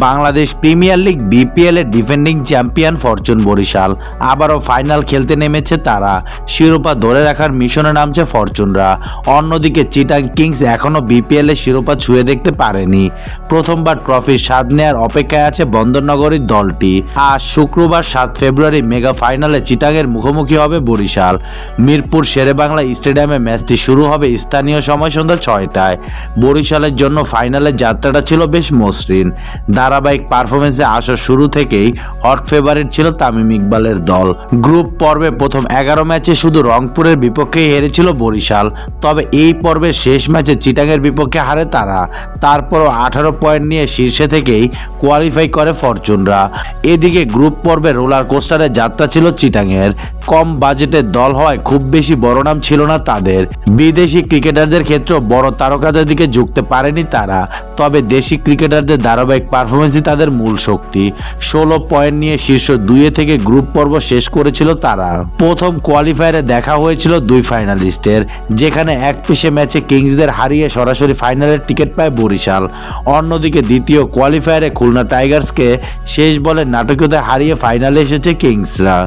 Bangladesh premier league BPL এর defending champion Fortune Barishal আবারও final খেলতে নেমেছে তারা। শিরোপা ধরে রাখার মিশনে নামছে ফরচুনরা। অন্যদিকে চিটাং কিংস এখনও বিপিএল এর শিরোপা ছুঁয়ে দেখতে পারেনি। প্রথমবার ট্রফির স্বাদ নেয়ার অপেক্ষায় আছে বন্দরনগরীর দলটি। আজ শুক্রবার 7 ফেব্রুয়ারি মেগা ফাইনালে চিটাংয়ের মুখোমুখি হবে বরিশাল। মিরপুর শেরেবাংলা স্টেডিয়ামে ম্যাচটি শুরু হবে স্থানীয় সময় সন্ধ্যা 6টায়। বরিশালের জন্য ফাইনালের যাত্রাটা ছিল বেশ মসৃণ। ধারাবাহিক পারফরমেন্সে আসা শুরু থেকেই হট ফেভারিট ছিল তামিম ইকবালের দল। গ্রুপ পর্বে প্রথম 11 ম্যাচে শুধু রংপুরের বিপক্ষেই হেরেছিল বরিশাল। তবে এই পর্বের শেষ ম্যাচে চিটাংয়ের বিপক্ষে হারে তারা। তারপরও 18 পয়েন্ট নিয়ে শীর্ষে থেকেই কোয়ালিফাই করে ফরচুনরা। এদিকে গ্রুপ পর্বে রোলার কোস্টারের যাত্রা ছিল চিটাংয়ের। কম বাজেটের দল হওয়ায় খুব বেশি বড় নাম ছিল না তাদের। বিদেশি ক্রিকেটারদের ক্ষেত্রেও বড় তারকাদের দিকে ঝুঁকতে পারেনি তারা। তবে দেশি ক্রিকেটারদের ধারাবাহিক পারফরমেন্সই তাদের মূল শক্তি। 16 পয়েন্ট নিয়ে শীর্ষ 2 থেকে গ্রুপ পর্ব শেষ করেছিল তারা। প্রথম কোয়ালিফায়ারে দেখা হয়েছিল দুই ফাইনালিস্টের, যেখানে এক পিসে ম্যাচে কিংসদের হারিয়ে সরাসরি ফাইনালের টিকিট পায় বরিশাল। অন্যদিকে দ্বিতীয় কোয়ালিফায়ারে খুলনা টাইগার্সকে শেষ বলে নাটকীয়তায় হারিয়ে ফাইনালে এসেছে কিংসরা।